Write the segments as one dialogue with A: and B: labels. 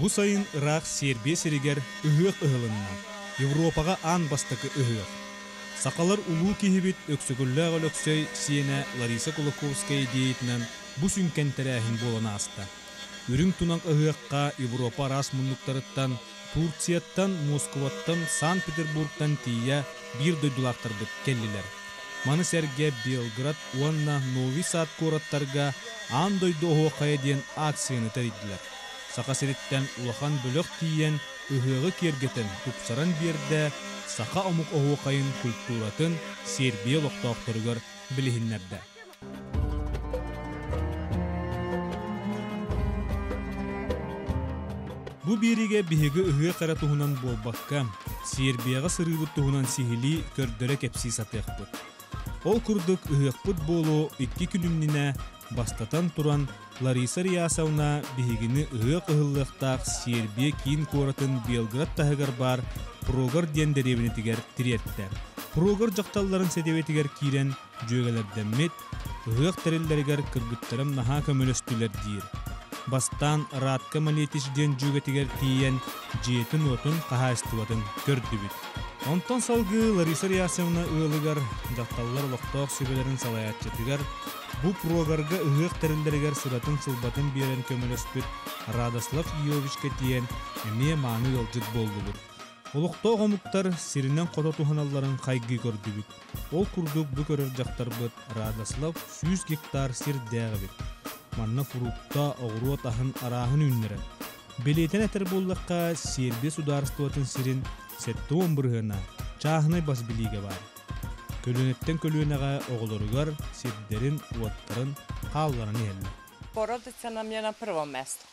A: Bu sayın Irak Serbiya sirigер ыһык ыһылынна. Европаға ан бастакы ыһык. Сақалар улуу кихибит өксөгүлләг өлөксөй сиене Лариса Кулаковская дейтінен бу сүнкен тәрәхин болана аста. Үрің тунақ ыһыққа Европа рас мұндықтарыттан, Турцияттан, Москваттан, Санкт-Петербургтан тия бир дойдулақтар бұт келлилер. Маны сәрге Белград, уанна Нови Сад кораттарға ан дойду оғықая ден акцияны тәриділер. Сақа сереттен улахан бөлөк тиен ыһыгы кергетен тупсаран берді сақа омук оғықайын культуратын Сербия лоқтауқтырғыр білігінлерді. Бу бириге биһиги ыһыа қара туһунан болбаққа, Сербияға сырыбыт туһунан сихили көрдөрө кепси сатыақпыт. Ол курдук ыһыақпыт болу 2 күлүннинэ бастатан туран Лариса Риясовна биһигини ыһыақ ыһыллыақтақ Сербия киин коратын Белград таһыгар бар Прогар диэн деревинетигер тиретті. Прогар жақталларын седеветигер кирен жөгелерденмет, ыһыақ тәреллерігер кыргыттарым наха көмөлөстүлер дир. Бастан Радка Малетишден жүгетигер тиен жетін отын қағастыватын көрдібіт. Онтон салғы Лариса Риясовна ылыгар жақталлар лоқтоқ сөбелерін салаятчатыгар бу прогарга ыһыақ тәреллерігер сыратын сылбатын берен көмөлөспіт Радослав Йовичке тиен эме мааны йолжыт болдубыт. Олуқтоқ омуктар сиринен қото туханалларын қайғы көрдібіт. Ол курдук бу көрер жақтарбыт Радослав 100 гектар сир дәғыбіт. Манна фрукта оғруа тахын арахын үннерен. Белетен әтер боллаққа Сербия сударыстуатын сирин сетті омбырғына чағынай бас біліге бар. Көлөнеттен көлөнеға оғылырығар сирдерін, уаттарын, қалларын елі.
B: Porodica nam je na prvom mestu.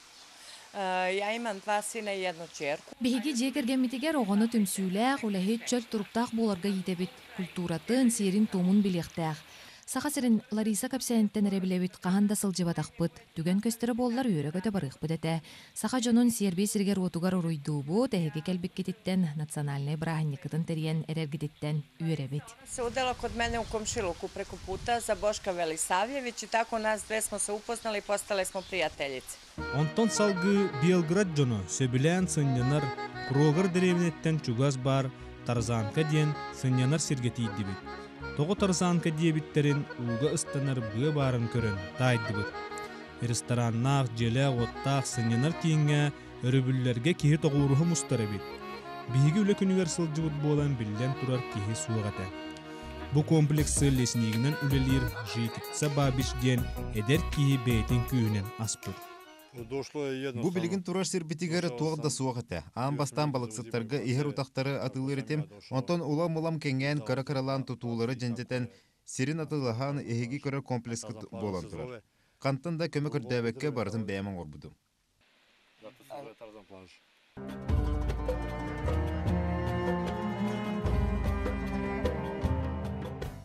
B: Ja imam 2 sina I 1 čerku.
C: Биһиги жекергемитигер оҕону түмсүүлээх үлэһит чөл туруктаах буоларга йитебит, культуратын сирин тумун билиэхтээх. Саха сирин Лариса капсайынттен эребилебит каханда сылжыбатахпыт, түгөн көстөрө боллар үөрөгөтө барыахпыт эте. Саха жонун Сербия сиргер отугар уруйдуубу тэһиги келбиккетиттен национальный браханникытын териен эрергититтен үөребит.
B: Se udela kod mene u komšiluku preko puta za Boška Velisavljević I tako nas dve smo se upoznali I postale smo prijateljice.
A: Онтон салгы Белград жону сөбілән сыннянар Прогар деревнеттен чугас бар Тарзанка ден сыннянар сиргетейдібіт. Тоғы Тарзанка дебиттерин уға ыстанар бұға барын көрін тайдыбыт. Рестораннақ, желе, оттақ сыннянар кейінге өрібіллерге кейі тоғуруғы мұстары бит. Биһиги үлек универсалжыбыт болан білден турар кейі суағата. Бу комплексы леснигінен үлелер житікса бабиш ден эдер кейі бейтін күйінен аспыт.
D: Бу билигин турар сирбитигер туагда суагата. Ан бастан балыксыттарга ихер утактары атылыр этем. Онтон улам кенген каракаралан тутуулары жендетен сирин атылахан эхиги көрөр комплексы болан турар. Кантында көмөк өрдөбекке бардым бәймән орбудум.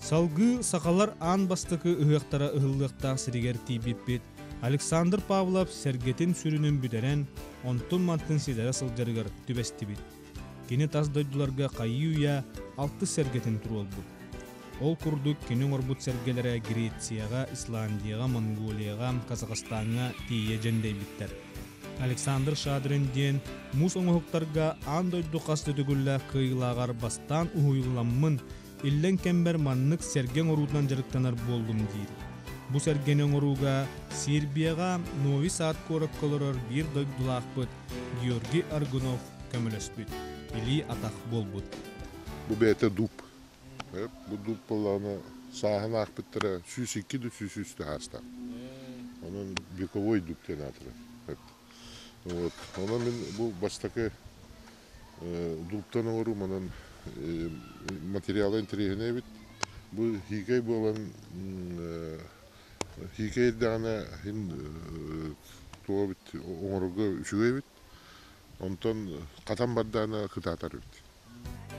A: Салгы сақалар ан бастықы ұғықтара ұғылықтақ сірігер тейбеппет. Александр Павлов сәргетін сүрінің бүдерен, онтын манттың седері сылжарығар түбестібет. Кені тас дойдыларға қайы үйя 6 сәргетін тұр олбұд. Ол күрдік кенің орбұд сәргелері Грецияға, Исландияға, Монголияға, Казақстанға тейе жендейбіттер. Александр Шадренден мұс оңығықтарға ан дойды қасты түгілі қиылағар бастан ұғыйғыламмын, Иллен кембер маннык серген орутан жарыктанар болдум дейір. Бу серген оруга Сербияга Нови Сад корак колорор бир дойдулақпыт Георгий Аргунов көмөлөспүт. Или атақ болбут.
E: Бу бете дуп. Бу дуп болана сахын ақпыттыра сүйсіккі ду сүйсісті хаста. Onun вековой дуп тенатыры. Ona мен бу бастакы дуптан ору манан материалы интерегіне бит. Бұл хикей болан хикей дана туа бит оңырғы үшіге бит. Онтан қатан бардана қытатар бит.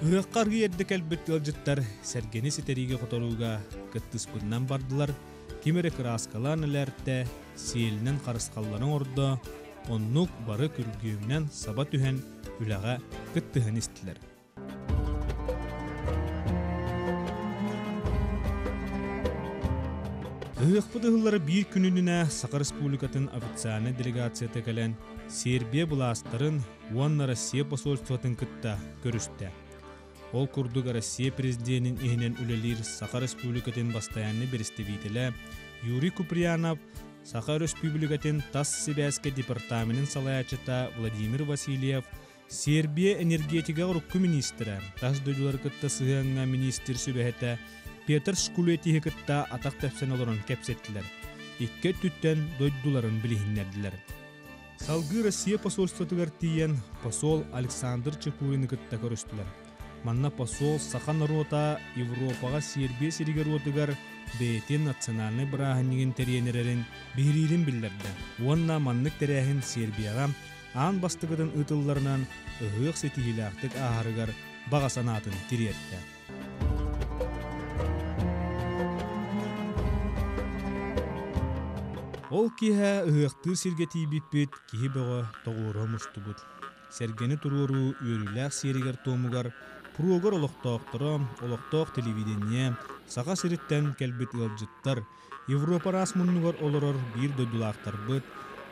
A: Үғаққарғы ерді кәлбет ғылжыттар сәргені сетериге құтаруға күттіспүннен бардылар. Кемері қыраскалан әләрді сейілінен қарысқалларын орды, оннук бары күргүйімнен саба түхен үліға күттіхін істілер. Ыһыахпыт бир күнүнүнэ Саха Республикатын официальный делегацията кэлэн Сербия булаастарын уанна Россия посольствотын кытта көрүстэ. Ол курдук Россия президентин ихинен үлелир Саха Республикатын постоянный представителе Юрий Куприянов, Саха Республикатын тас Сибирске департаментин салаячыта Владимир Васильев, Сербия энергетика урукку министрі, тас дойдулар кытта сыһаңа министр сүбэхэтэ Петр Шкулетиһи кытта атак тәпсен олорун кепсеттилер. Икке түттен дойдуларын билихиннердилер. Салгы Россия посольствотыгар тиен посол Александр Чепурин кытта көрүстүлер. Манна посол Саха народа Европага Сербия сиригер бейтин национальный браханнигин теренерерин биририн биллерді. Уанна маннык терехин Сербияга аан бастыгытын ытылларынан ыһык сетигилактык ахарыгар бага санатын тиретті. Ол киһэ ыһыктыр сиргетийбиппит киһи бөҕө тоҕууру мустубут. Сергени турууру үөрүлээх сиэригер туомугар пруогор олохтоохторо олохтоох телевидение Саха сириттен келбит ылжыттар Европа расмуннугар олорор бир дойдулаахтарбыт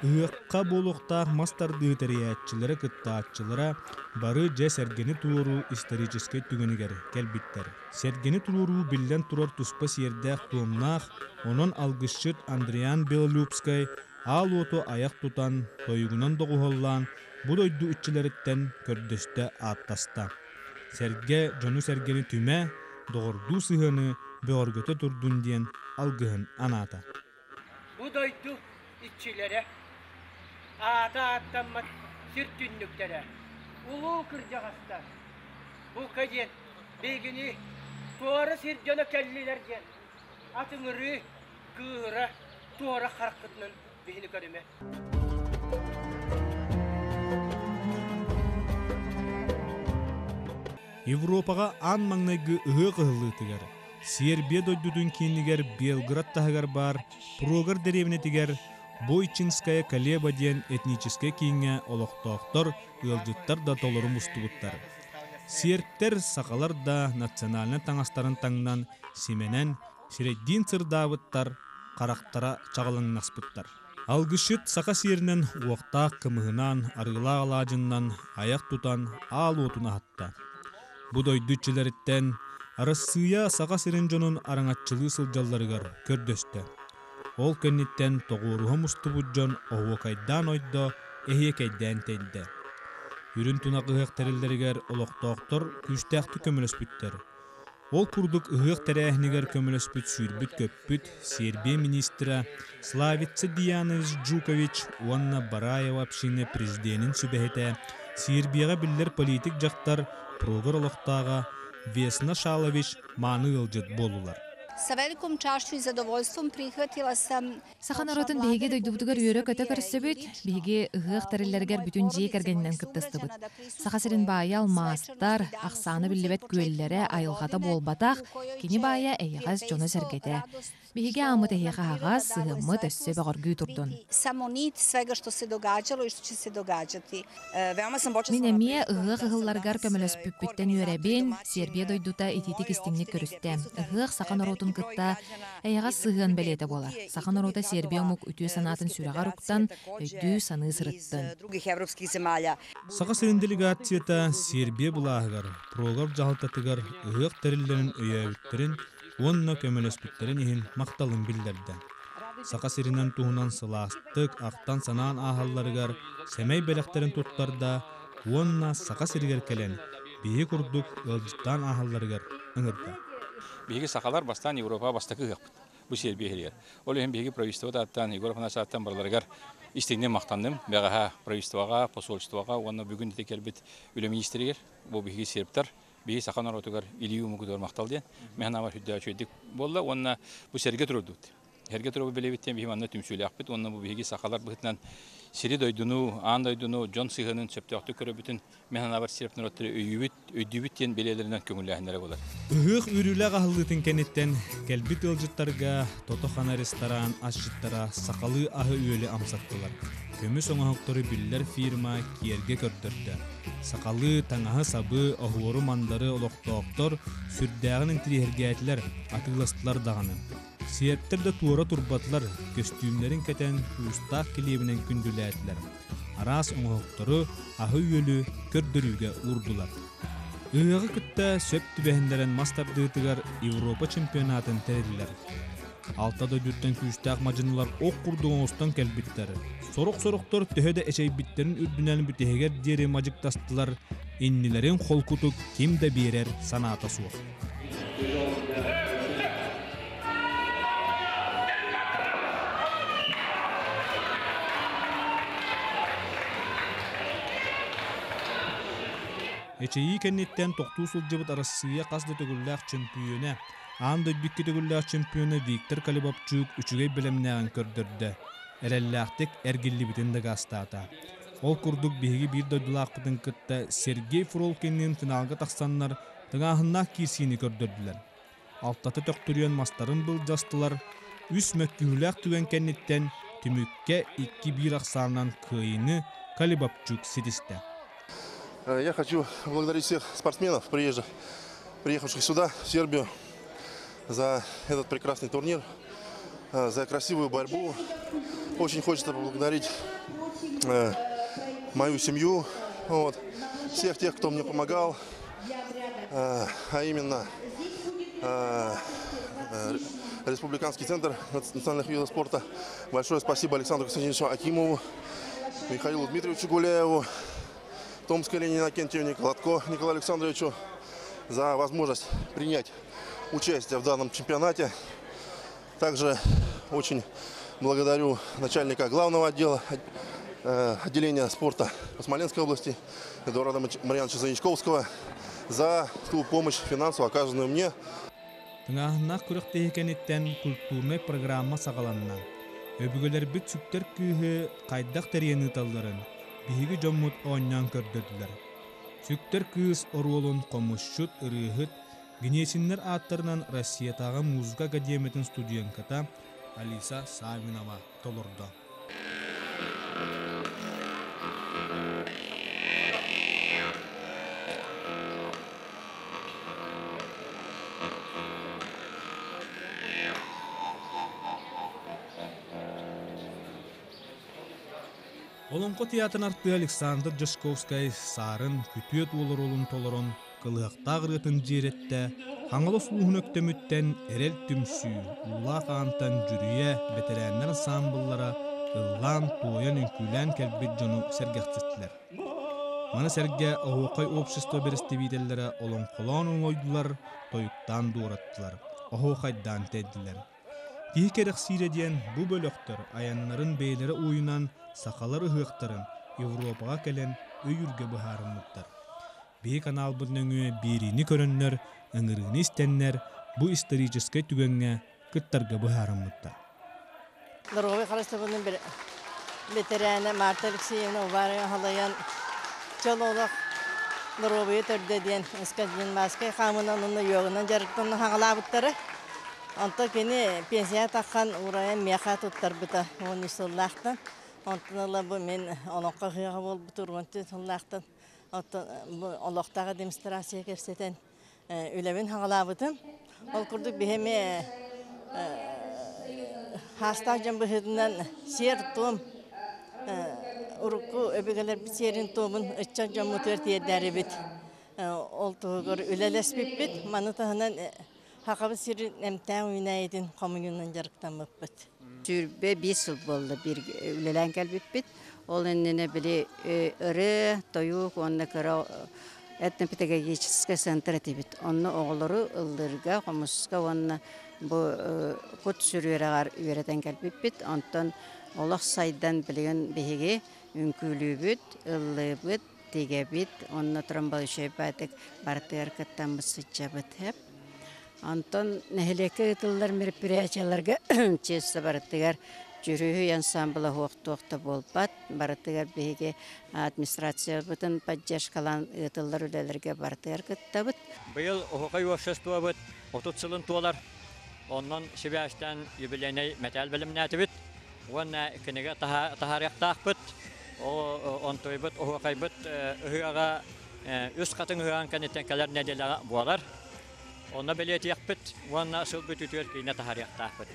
A: ыһыкка болуктаах мастарды терияатчылары кыттаатчылара бары же сергени турууру исторический түгөнүгер келбиттер. Сергени турууру биллен турар туспа сиэрдээх туомнаах онон алгышчыт Андриан Белолюбскай ал ото аяк тутан тойгунан догуһоллаан бу дойду үччилериттен көрдөстө аттаста. Серге жону сергени түмэ догорду сыһыны бөөргөтө турдун диен алгыһын аната.
F: Бу дойду иччилере ата-аттаммат сиртүннүктере улуу кыржагастар бу кадет бегини туора сиржона келлилерген атыңыры кыыра туора харкытнын бихини көрүмө.
A: Европага ан маңнайгы ыһык ыһыллыытыгар Сербия дойдудун кийинигер Белград тахагар бар Прогар деревнетигер Бойчинская Колеба диен этническе кийинге олохтоохтор ылжыттар да толору мустубуттар. Сербтер сакалар да национальный таңастарын таңнан семенен среддин сырдаабыттар карактара чагалаңнаспыттар. Алгышыт Саха сиеринен уоктаах кымыһынан арыла алаажыннан аяк тутан аал отуна хатта. Бу дойдуччилериттен Россия Саха сирин жонун араңатчылыы сылдьалларыгар көрдөстө. Ол көнниттен тоғуруһа мустубут жон оһуокайдаан ойдо эһиекайдаан тейдэ. Үрүн тунак ыһык терилдеригер олохтооктор күстээхти көмөлөспүттер. Ол курдук ыһык терээхнигер көмөлөспүт сүүрбүт көппүт Сербия министра Славица Дианович Джукович уанна Бараева общины президентин сүбэһэтэ Сербияга биллер политик жактар Прогар олохтаага Весна Шалович мааны ылжыт болулар.
G: Sa velikom čašću I zadovoljstvom prihvatila sam
C: Саха народун биһиги дойдубутугар үйөрө көтө көрсөбүт, биһиги ыһык териллергер бүтүн жии кергеннен кыттыстыбыт. Саха сирин баая алмаастар, аксаны биллибет күөллере айылгата болбатах, кини баая эйгаз жоно сергете. Биһиги амыт эйга агас сыгыммыт өссө бөгөргүү турдун.
G: samo nit svega što se događalo I što će se događati. Veoma sam
C: Мен
G: počela
C: эмие ыһык ыһылларгар көмөлөспүппүттен үйөрөбин, Сербия дойдута ититик истиңник көрүстэ. Ыһык саха народун кытта эйга сыгын белете болар. Саха народа Сербия мук үтүү санатын сүрагар уктан өйдүү саны сырыттын.
G: drugih evropskih zemalja.
A: Саха сирин делегацията Сербия булаагар Прогар жалтатыгар ыһык териллерин өйөбүттерин онна көмөлөспүттерин ихин макталын билдерди. Саха сиринен туһунан сылаастык актан санаан аһалларыгар семей белектерин туттарда онна Саха сиригер келен бии курдук ылжыттан аһалларыгар ыңырда.
H: Биһиги сакалар бастан Европа бастакы ыгыппыт. Бу Сербия хилер. Ол эм биһиги правительство аттан Европа сааттан барларыгар истегне мактандым. Бегаха правительствога, посольствога, онна бүгүн дете келбит үлө министригер. Бу биһиги сербтар биһиги сака народугар илиүү мугудор макталды. Мен авар хүддәчөйдик болла, онна бу серге турдут. Herge turbu belebitten bihi manna tümsüyle akbit onna bu bihi sakalar bıhıtlan siri doydunu, an doydunu, John Sihan'ın çöptüktü körü bütün mehana var sirpten oturuyor ödübütten belelerinden kömürlüğünlere olar.
A: Ihık ürüle kahılıtın kenetten kelbit ılcıtlarga, totokhana restoran, aşçıtlara sakalı ahı üyeli amsattılar. Kömü soňa hoktory biller firma kierge kördürdi. Sakalı, taňahy sabı, ahuoru mandary oloktooktor sürdäginiň tirihergätler, atylastılar dagany. Siyettер de tuora turbatlar, köstümlerin keten ustaq kilebinen kündülätler. Aras oňoqtoru ahy ýölü kördürüge urdular. Iýagy kытта söp tübehenderen mastardytygar Ýewropa çempionatyn terediler. Altada dürtten küstaq majynylar ok kurdugan ostan kelbitler. Sorok-soroktor töhede eşeýbitlerin ürdünen büteger diýeri majykdastylar. Innilerin holkutuk kimde birer sanata suwak. Eçeyi kennetten toqtu sulcabıt arasıya qasdı tögüllaq çempiona, anda dükki tögüllaq çempiona Viktor Kalibabçuk üçügey bilemnägen kördürdi. Erellaqtek ergilli bitinde gastata. Ol kurduk bihigi bir doydulaqıdın kıtta Sergey Frolkin'in finalga taqsanlar tıgahınnaq kirsini kördürdüler. Altatı töktürüyen mastarın bıl jastılar, üs mökkühülaq tügen kennetten tümükke 2-1 aqsarынан kıyını Kalibabçuk sidiste.
I: Я хочу поблагодарить всех спортсменов, приехавших сюда, в Сербию, за этот прекрасный турнир, за красивую борьбу. Очень хочется поблагодарить мою семью, всех тех, кто мне помогал, а именно Республиканский центр национальных видов спорта. Большое спасибо Александру Константиновичу Акимову, Михаилу Дмитриевичу Гуляеву, Томской Лене Иннокентьевне, Колотко Николаю Александровичу за возможность принять участие в данном чемпионате. Также очень благодарю начальника главного отдела отделения спорта по Смоленской области Эдуарда Марьяновича Заничковского за ту помощь финансовую, оказанную мне.
A: Тыңаһыннах күрәктәһекәнеттән культурный программа сагаланна. Өбүгеләр бит сүктер күйе кайдак тәрияны талларын. Биһиги жоммут ооннан көрдөдүләр. Сүктер кыз оролун комушчут ырыһыт генесиннер аттарынан Россиятагы музыка академиятын студентката Алиса Савинова толорду. Олонко театрын артты Александр Жашковскай сарын күтүет олар олын толорон кылыqta гырытын жеретте хаңылы сулуһун өктөмүттен эрел түмсүү улаа каантан жүрүе ветераннар ансамбллара ыллан тоян үнкүлән келбит жону сергектиттилер. Мана серге оокай общество берестебиделлere олонколон оңойдулар, тоюктан дуураттылар, оокайдан теддилер. Тихкерек сиреден бу бөлөктөр аяннарын бейлери уюнан сақалары ыһыктарын Европаға келен өйүрге быһарыммыттар. Бей канал бүннөңү бирини көрөннөр, ыңырыны истеннер бу исторический түгөнгө кыттарга быһарыммыттар.
J: Дорогой харастабының бір ветераны Марта Алексеевна Увария халаян чололық дорогой төрдеден искадин маскай хамынан оны йогынан жарықтан хағалабыттары. Анта кені пенсия таққан ураян меха туттар бұта оны сыллақтан. Антынала бу мен олоққа хыяға бол бутургонты сыллақтан. Олоқтағы демонстрация көрсетен үләвен хағалабытын. Ол күрдік бігеме хастақ жан бұхыдынан сер том ұрыққы өбігілер біт серін томын үтчан жан мұтыр тиеддәрі біт. Ол тұғығыр үләләс біп маны тағынан хақабы серін әмтән үйнәйдін коммунынан жарықтан бұп Türbe 5 yıl oldu bir ülelen gelbip Ол önüne bile ırı, toyuk, onunla kara etnopedagogический центр тибит. Onu oğulları ıldırga, komuska, onunla bu kut sürüyerağar üyereden gelbip Ondan olaq saydan bilen behege ünkülü bit, ıllı bit, tege bit, onunla trambalı şey batık, bartıyar kattan mısıtça bit hep. Ondan neheleke ıtıllar merpiriyacılarga çeşse bartıyar Jürühü ансамблы хоқты болбат, барытыгар беге администрация бұтын паддяш қалан ытылдар үлелерге бартыгар кыттабыт.
K: Быйыл оқай общество бұт, 30 сылын туалар. Оннан Себяштан юбилейный металл білімнәті бұт. Онна кінеге тахарияқтақ бұт. Он той бұт, оқай бұт, ұғыға үз қатын ұғыған кәнеттен кәлер нәделіға болар. Ona beliyetiyakpıt, ona asıl bütütür ki ne tahariyaktaakpıt.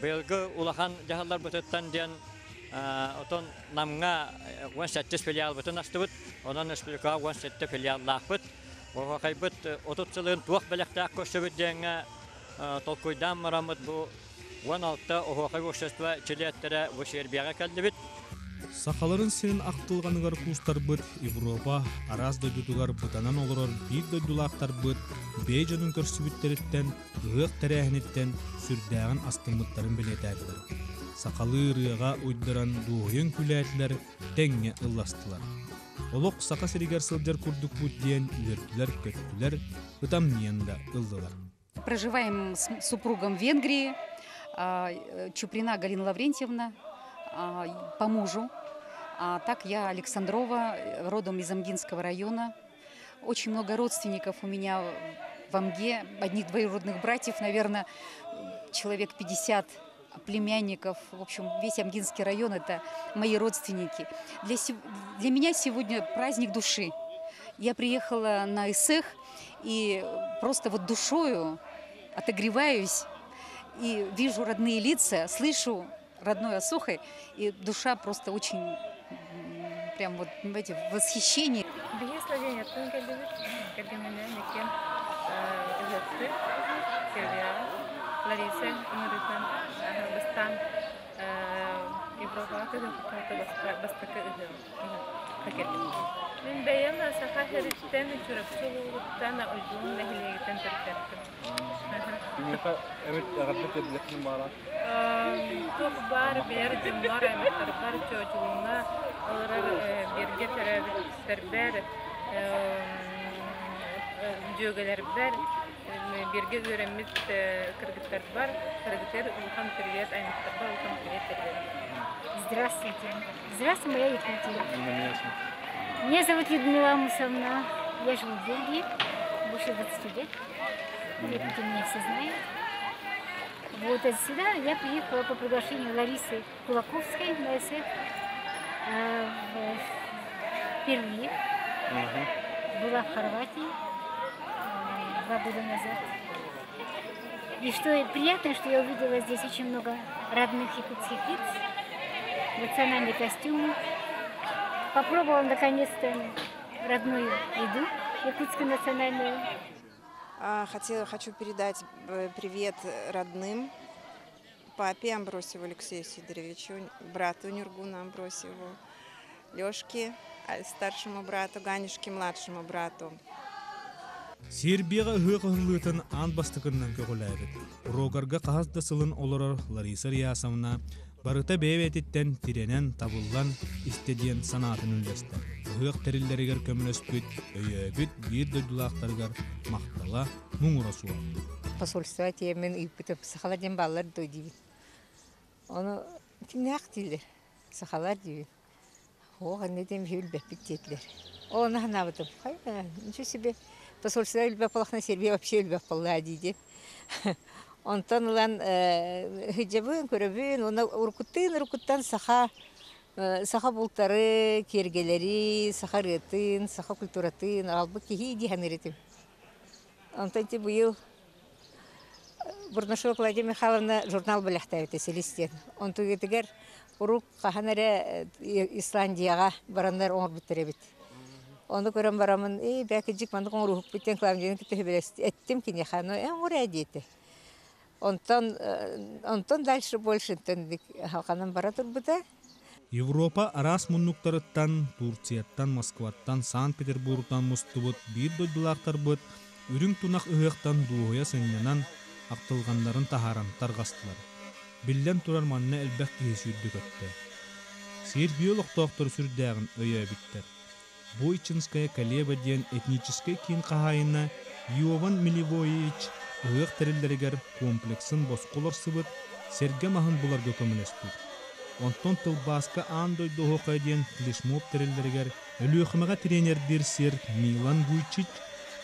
K: Belgı ulahan jahallar bütütten diyen oton namga 18 filial bütün astıbıt, onun esplika 17 filiallaakpıt. O kaybıt 30 yılın tuğak belektaak koşubut diyenge tolkuydan maramıt bu 16 o kaybıştıva çiliyettere bu Serbiyaga keldibit.
A: Сахаларын сенин актылганыгар кустарбыт Европа араз дөдүтүгар бытанан олорор бир дөдүлаактарбыт бейжанын көрсүбүттериттен ыык терээхиниттен сүрдääгин астымыттарын билетээдилер. Сакалы ырыга уйдыран дуойон күлээтлер теңге ылластылар. Олок сака сиригер сылдер курдук бут диен үйөртүлер көттүлер ытамниянда ылдылар.
L: Проживаем с супругом в Венгрии, Чуприна Галина Лаврентьевна, по мужу. Так я Александрова, родом из Амгинского района. Очень много родственников у меня в Амге, одних двоюродных братьев, наверное, человек 50 племянников. В общем, весь Амгинский район – это мои родственники. Для меня сегодня праздник души. Я приехала на Исэх и просто вот душою отогреваюсь и вижу родные лица, слышу родной осухой, и душа просто очень прям вот, понимаете, в восхищении.
M: من بيامنا سخاهر التان شربتوه والتانا أجون لهلي تنتركت.
N: أمت أغلبت بلكن مارات.
M: تخبار بيرد مارا متربار تجونا أورا بيرجع تربار جوجلر بار بيرجع يرمت كرجت تربار كرجتر وخم كريات أي تربار وخم كريات تربار.
O: Здравствуйте. Здравствуйте, моя Якутия. Меня зовут Людмила Мусовна. Я живу в Бельгии больше 20 лет. Якутия меня все знают. Вот отсюда я приехала по приглашению Ларисы Кулаковской на СФ впервые. Была в Хорватии 2 года назад. И что приятно, что я увидела здесь очень много родных якутских лиц. Национальный костюм. Попробовала наконец-то родную еду, якутскую национальную.
P: Хочу передать привет родным, папе Амбросьеву Алексею Сидоровичу, брату Нюргуну Амбросьеву, Лёшке, старшему брату, Ганюшке, младшему брату.
A: Сербияга ыгы-кыһыллыытын аан бастыкыннан көгөлээбит. Урогарга кахасда сылын олорор Лариса Риясовна барыта бэйбэтиттен тиренен табыллан истедиен санаатын үллесте. Ыгык териллеригер көмөлөспүт, өйөбүт бир дөдүлаактаргар мактала муңура суа.
Q: Посольство темен ыйпытып сахала ден баллар дойдибит. Оны тимнак дилер. Сахалар дибит. Ога недем хүлбепит тетлер. Оны ханабытып. Ничего себе. Посольство үлбеп балахна Сербия вообще үлбеп балла диде. Онтан улан хиджабын көрөбүн, оны уркуттан саха бултары, кергелери, саха рытын, саха культуратын, албы кихи диханырытым. Онтан те быйыл Бурнашова Клавдия Михайловна журнал билэхтәбите Селестен. Онту гетигер урук каханаре Исландияга барандар оңор биттеребит. Оны көрөм барамын, бәкиҗик мандык оңор биттен Клавдияны китеп эттим кине ханы, оңор әдите. Онтон дальше больше тендик халканан бара турбута.
A: Европа арас муннуктарыттан, Турцияттан, Москваттан, Санкт-Петербургтан мустубут бир дойдулактарбыт, үрүң тунак ыгыктан дуоя сыннанан актылгандарын тахарамтар гастылар. Биллен турар манна элбек кийсүрдү көттө. Сербиялык доктор сүрдәгин өйөбиттер. Бойчинская Калеба диен этнический кин кахайына Йован Миливоевич ыгык териллеригер комплексин босколор сыбыт, серге махын буларга көмөлөспүт. Онтон тылбаска андой дохока диен флешмоб териллеригер өлүөхмага тренердир сер Милан Вуйчич,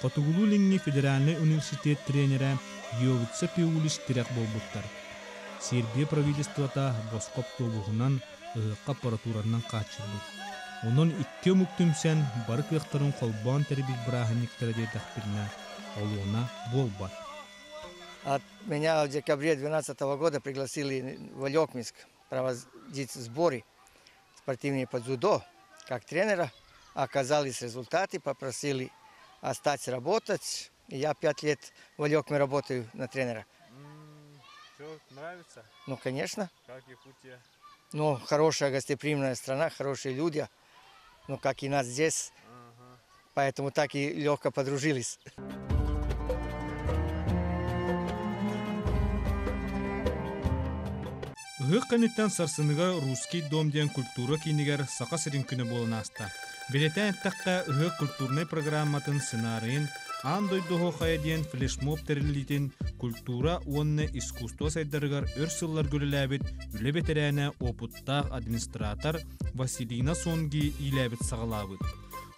A: Котугулулинги федеральный университет тренера Йовица Пиулис тирек болбуттар. Сербия правительствота боскоп тобугунан ыгыкка аппаратуранан качылды. Онон икке мүктүмсен барык ыктарын колбон тербик браханиктер де тахпирна олуна болбат.
R: Меня в декабре 2012 года пригласили в Алекминск проводить сборы спортивные по дзюдо как тренера. Оказались результаты, попросили остаться работать. И я 5 лет в Алекме работаю на тренера.
N: Все нравится?
R: Ну, конечно.
N: Как Якутия?
R: Ну, хорошая гостеприимная страна, хорошие люди. Ну, как и нас здесь. Поэтому так и легко подружились.
A: Гық қанеттен сарсыныға русский дом ден культура кейнігер сақа сірін күні болын аста. Билетен таққа гық культурный программатын сценарийын андойдығы қая ден флешмоб тәрілейтін культура онны искусство сайдарығар өрсыллар көліләбет үлебетерәне опыттақ администратор Василина Сонги иләбет сағалабыд.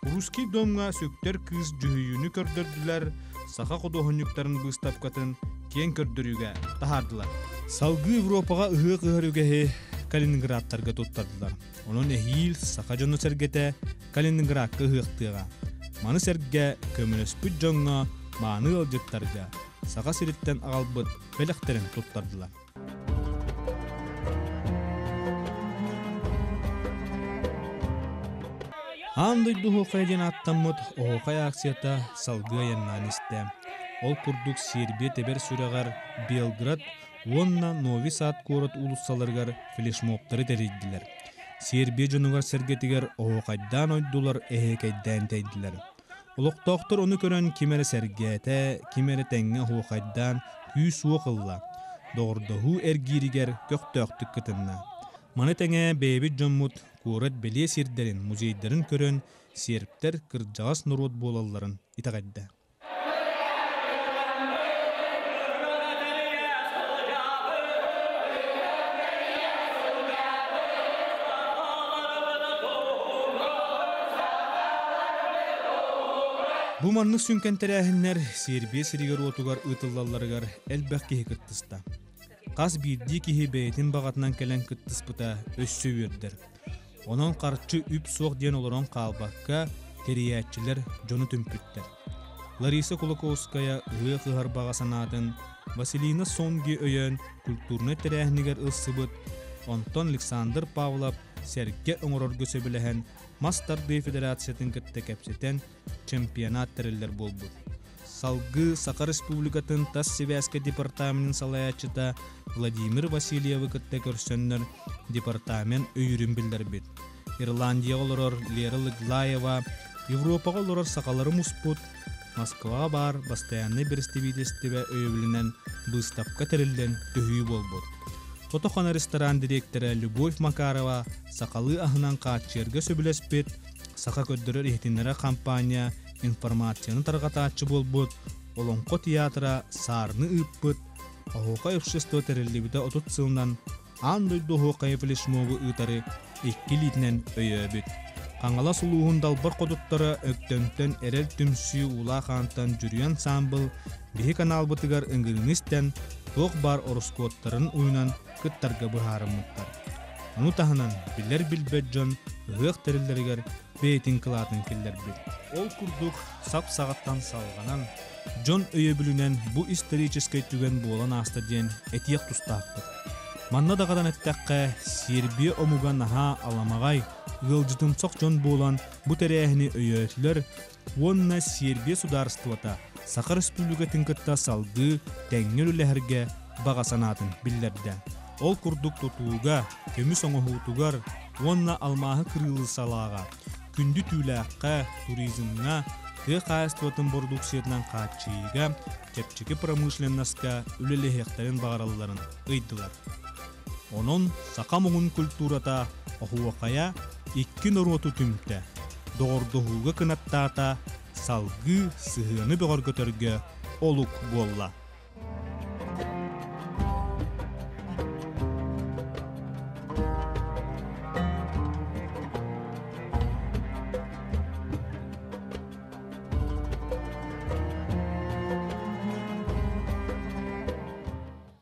A: Русский домға сөктер кыз жүхүйіні көрдірділер, сақа қодоғынюктарын бұстапқатын кен көрдірюге тахардылар. Салгы Европаға ұғық ұғырюгеге Калининградтарға тұттардылар. Оның әхил сақа жоны сәргеті Калининградқа ұғықтыға. Маны сәрге көміліспіт жоңға маны алжыттарға сақа сіріттен ағалбыт бәліқтерін тұттардылар. Андойду хоқайден аттамыд оғай акцията салгы яннан істі. Ол күрдік Сербия тебер сүрағар Белград, онна Нови Сад көріт улуссаларғар флешмобтары дәрейділер. Сербия жонуғар сәргетігер оғайдан ойдулар әхекайдан тәйділер. Олықтақтыр оны көрін кемері сәргеті, кемері тәңі оғайдан күйс оғылла. Доғырдығы әргерігер көқтөқтік кітінна. Маны тәңе бәйбі жоммут көріт бәле сердерін, музейдерін көрін серптер кіржағас нұрот болаларын итағадды. Бу манны сүнкен тәрәхіннер Сербия сиригер отугар ұтыллаларығар әлбәқ кеге кіттіста. Қас бірді кеге бәйтін бағатынан кәлін кіттіспіта өссі өрдір. Onun qarçı üp soğ den olaran qalbaqqa teriyatçiler jonu tümpüttер. Larisa Kulakovskaya ığı qıhar bağasanadın, Vasilina Songi öyön kulturna terəhniger ılsıbıt, Anton Aleksandr Pavlov serge öngoror gösöbilehen Mastar B Federasiyatın kıtta kapseten çempionat teriller bolbut. Salgı Saka Respublikatın Tas Seviaska Departaminin salayatçıda Vladimir Vasilyev'i kıtta körsönler departamen öyürün bildirbit. İrlandiya oloror Lera Liglayeva, Evropa oloror Sakaları Musput, Moskva bar bastayanlı biristibidesti ve öyübilinen bыстапка terillen tühüyü bolbut. Totoxana restoran direktörü Lyubov Makarova Sakalı ahınan qaçerge söbülespet, Saka köddürür ihtinlere kampanya informasyonu tarqataçı bolbut, Olonko teatra sarını ıppıt, Ahoqa общество terillibide 30 yılından Andoydu hoqayı fleshmobu ıtarı 2 litnen öyöbüt. Qangala suluğun dalbar kodutları öktönten erel tümsü ula xantan jürüyen sambıl bihi kanal bıtıgar ıngılınisten toq bar oroskotların uyunan kıttarga bıharımıttar. Onu tahınan biller bilbetjon ığıq terilleriger beytin kılatın killer bil. Ol kurduk sap sağattan salğanan John öyöbülünen bu исторический түген болан аста ден этиек тустаақпыт. Манна дағадан әттәққа Сербия омуган аха аламағай ғылжытымсақ жон болан bu terehini öyötülер, onunla Serbiya sudarıstıvata Saka Respublikatın kıtta salgı təngül üləherge bağa sanatın billerde. Ol kurduk tutuğuga, kömü soğu hutugar, onunla almahı kırılı salağa, kündü tüyləqqa, turizmna, Қайыстуатын продукциятынан қатшыйға, кепчекі промышленнаска үлелі хектарын бағаралыларын ұйдылар. Onun Saka мұғын культурата оғуақая 2 нұроту түмті, доғырдығуға кынаттата салғы сығыны бұғар көтірге олық болла.